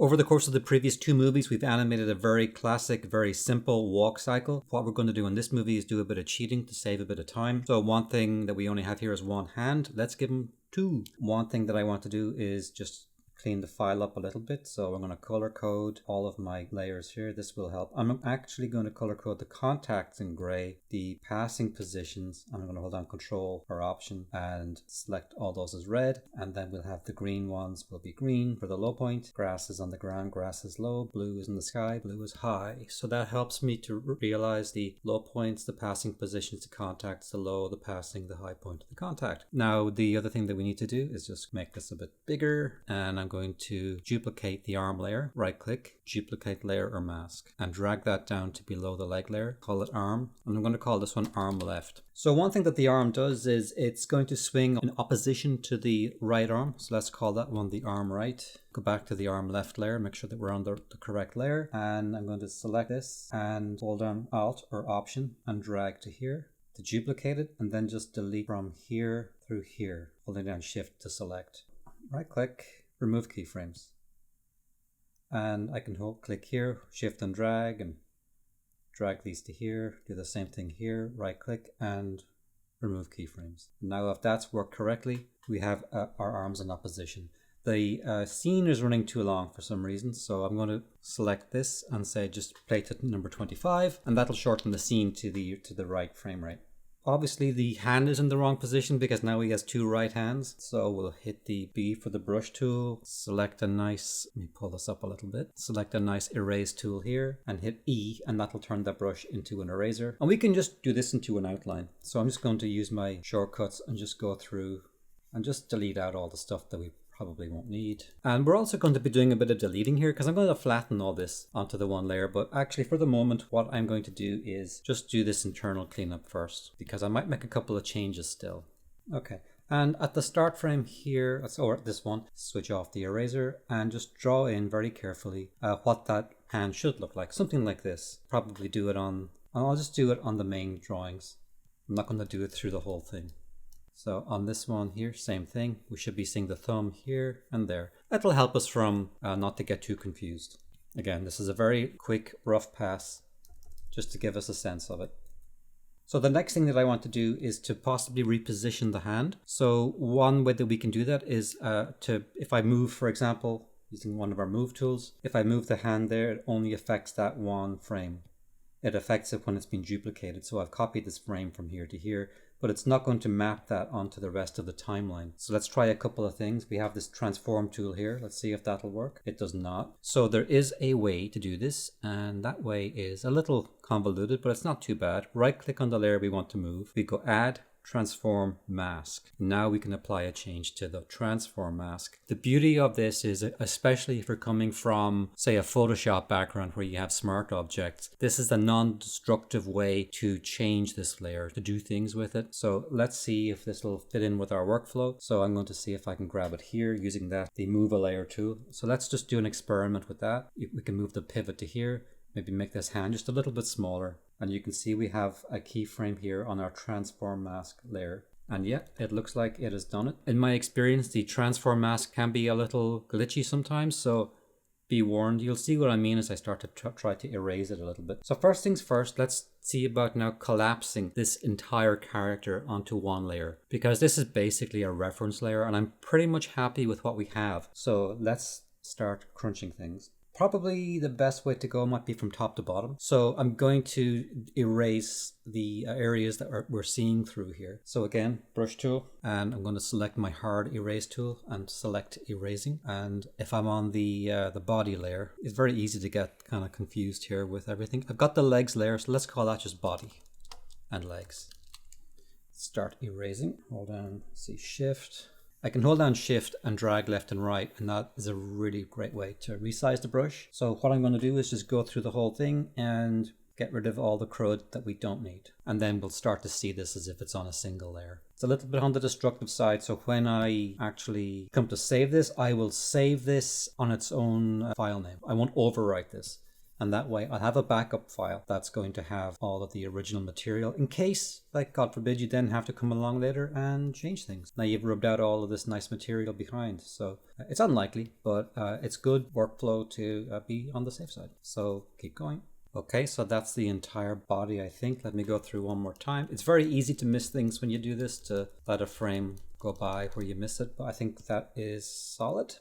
Over the course of the previous two movies, we've animated a very classic, very simple walk cycle. What we're going to do in this movie is do a bit of cheating to save a bit of time. So one thing that we only have here is one hand. Let's give him two. One thing that I want to do is just clean the file up a little bit. So I'm going to color code all of my layers here. This will help. I'm actually going to color code the contacts in gray, the passing positions. I'm going to hold down Control or Option and select all those as red. And then we'll have the green ones will be green for the low point. Grass is on the ground, grass is low, blue is in the sky, blue is high. So that helps me to realize the low points, the passing positions, the contacts, the low, the passing, the high point of the contact. Now, the other thing that we need to do is just make this a bit bigger, and I'm going to duplicate the arm layer, right click, duplicate layer or mask, and drag that down to below the leg layer, call it arm, and I'm going to call this one arm left. So one thing that the arm does is it's going to swing in opposition to the right arm, so let's call that one the arm right. Go back to the arm left layer, make sure that we're on the correct layer, and I'm going to select this and hold down Alt or Option and drag to here to duplicate it, and then just delete from here through here, holding down Shift to select. Right click, remove keyframes, and I can click here, Shift and drag these to here, do the same thing here, right click and remove keyframes. Now if that's worked correctly, we have our arms in opposition. The scene is running too long for some reason, so I'm going to select this and say just play to number 25, and that'll shorten the scene to the right frame rate. Obviously the hand is in the wrong position because now he has two right hands. So we'll hit the B for the brush tool, select a nice, let me pull this up a little bit, select a nice erase tool here and hit E, and that'll turn the brush into an eraser. And we can just do this into an outline. So I'm just going to use my shortcuts and just go through and just delete out all the stuff that we probably won't need. And we're also going to be doing a bit of deleting here because I'm going to flatten all this onto the one layer, but actually for the moment what I'm going to do is just do this internal cleanup first because I might make a couple of changes still. Okay, and at the start frame here, or this one, switch off the eraser and just draw in very carefully what that hand should look like, something like this. Probably do it on, I'll just do it on the main drawings. I'm not going to do it through the whole thing. So on this one here, same thing. We should be seeing the thumb here and there. That'll help us from not to get too confused. Again, this is a very quick, rough pass just to give us a sense of it. So the next thing that I want to do is to possibly reposition the hand. So one way that we can do that is if I move, for example, using one of our move tools, if I move the hand there, it only affects that one frame. It affects it when it's been duplicated. So I've copied this frame from here to here, but it's not going to map that onto the rest of the timeline. So let's try a couple of things. We have this transform tool here. Let's see if that'll work. It does not. So there is a way to do this, and that way is a little convoluted, but it's not too bad. Right click on the layer we want to move. We go Add, Transform, Mask. Now we can apply a change to the transform mask. The beauty of this is, especially if you're coming from, say, a Photoshop background where you have smart objects, this is a non-destructive way to change this layer, to do things with it. So let's see if this will fit in with our workflow. So I'm going to see if I can grab it here using the Move a Layer tool. So let's just do an experiment with that. We can move the pivot to here, maybe make this hand just a little bit smaller. And you can see we have a keyframe here on our transform mask layer. And yeah, it looks like it has done it. In my experience, the transform mask can be a little glitchy sometimes, so be warned. You'll see what I mean as I start to try to erase it a little bit. So first things first, let's see about now collapsing this entire character onto one layer, because this is basically a reference layer and I'm pretty much happy with what we have. So let's start crunching things. Probably the best way to go might be from top to bottom. So I'm going to erase the areas that we're seeing through here. So again, brush tool, and I'm going to select my hard erase tool and select erasing. And if I'm on the body layer, it's very easy to get kind of confused here with everything. I've got the legs layer, so let's call that just body and legs. Start erasing, hold down, see Shift. I can hold down Shift and drag left and right, and that is a really great way to resize the brush. So what I'm going to do is just go through the whole thing and get rid of all the crud that we don't need. And then we'll start to see this as if it's on a single layer. It's a little bit on the destructive side, so when I actually come to save this, I will save this on its own file name. I won't overwrite this. And that way I'll have a backup file that's going to have all of the original material in case, like God forbid, you then have to come along later and change things. Now you've rubbed out all of this nice material behind. So it's unlikely, but it's good workflow to be on the safe side. So keep going. Okay, so that's the entire body, I think. Let me go through one more time. It's very easy to miss things when you do this, to let a frame go by where you miss it, but I think that is solid.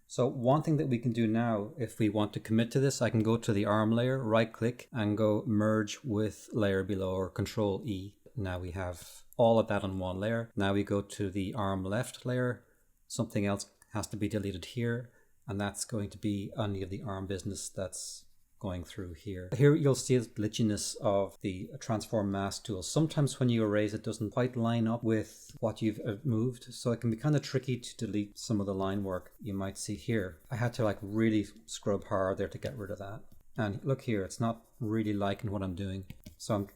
So one thing that we can do now, if we want to commit to this, I can go to the arm layer, right click and go merge with layer below, or Control E. Now we have all of that on one layer. Now we go to the arm left layer. Something else has to be deleted here, and that's going to be any of the arm business that's going through here. Here you'll see the glitchiness of the transform mask tool. Sometimes when you erase, it doesn't quite line up with what you've moved, so it can be kind of tricky to delete some of the line work you might see here. I had to like really scrub hard there to get rid of that. And look here, it's not really liking what I'm doing. So I'm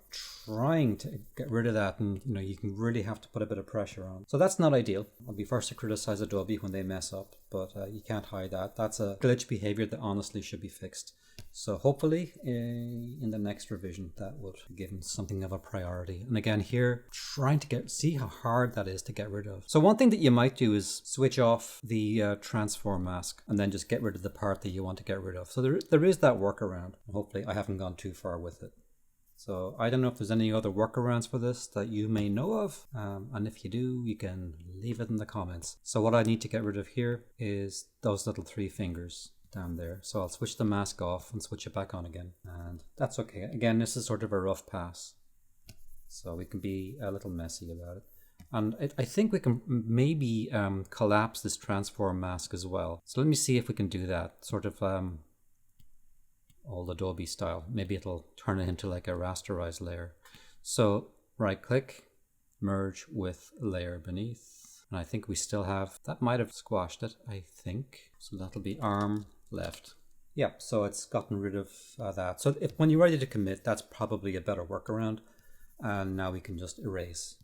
trying to get rid of that, and you can really have to put a bit of pressure on. So that's not ideal. I'll be first to criticize Adobe when they mess up, but you can't hide that. That's a glitch behavior that honestly should be fixed. So hopefully in the next revision that would be given something of a priority. And again here, trying to see how hard that is to get rid of. So one thing that you might do is switch off the transform mask and then just get rid of the part that you want to get rid of. So there is that workaround. Hopefully I haven't gone too far with it. So I don't know if there's any other workarounds for this that you may know of. And if you do, you can leave it in the comments. So what I need to get rid of here is those little 3 fingers down there. So I'll switch the mask off and switch it back on again. And that's okay. Again, this is sort of a rough pass, so we can be a little messy about it. And I think we can maybe collapse this transform mask as well. So let me see if we can do that. Sort of old Adobe style. Maybe it'll turn it into like a rasterized layer. So right click, merge with layer beneath. And I think we still have, that might have squashed it, I think. So that'll be arm left. Yep, so it's gotten rid of that. So when you're ready to commit, that's probably a better workaround. And now we can just erase.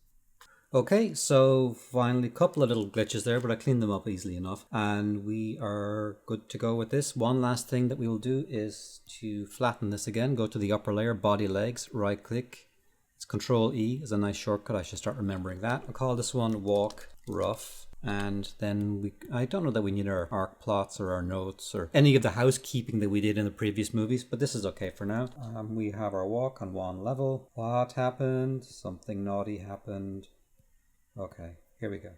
Okay, so finally, a couple of little glitches there, but I cleaned them up easily enough. And we are good to go with this. One last thing that we will do is to flatten this again. Go to the upper layer, body legs, right click. It's Control E is a nice shortcut. I should start remembering that. I'll call this one walk rough. And then I don't know that we need our arc plots or our notes or any of the housekeeping that we did in the previous movies, but this is okay for now. We have our walk on one level. What happened? Something naughty happened. Okay, here we go.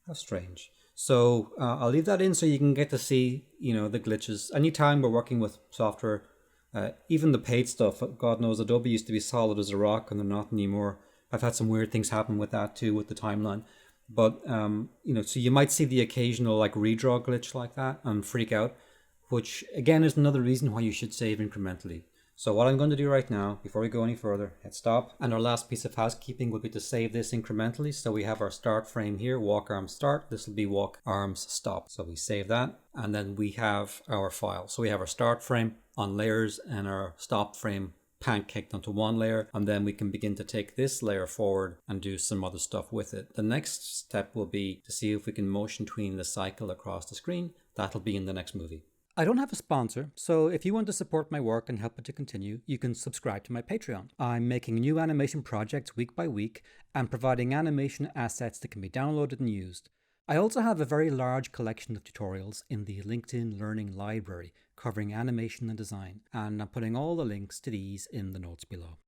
How strange. So I'll leave that in so you can get to see, the glitches. Anytime we're working with software, even the paid stuff, God knows Adobe used to be solid as a rock and they're not anymore. I've had some weird things happen with that too, with the timeline. But, so you might see the occasional like redraw glitch like that and freak out, which again is another reason why you should save incrementally. So what I'm going to do right now, before we go any further, hit stop. And our last piece of housekeeping will be to save this incrementally. So we have our start frame here, walk arms start. This will be walk arms stop. So we save that. And then we have our file. So we have our start frame on layers and our stop frame pancaked onto one layer. And then we can begin to take this layer forward and do some other stuff with it. The next step will be to see if we can motion tween the cycle across the screen. That'll be in the next movie. I don't have a sponsor, so if you want to support my work and help it to continue, you can subscribe to my Patreon. I'm making new animation projects week by week and providing animation assets that can be downloaded and used. I also have a very large collection of tutorials in the LinkedIn Learning Library covering animation and design, and I'm putting all the links to these in the notes below.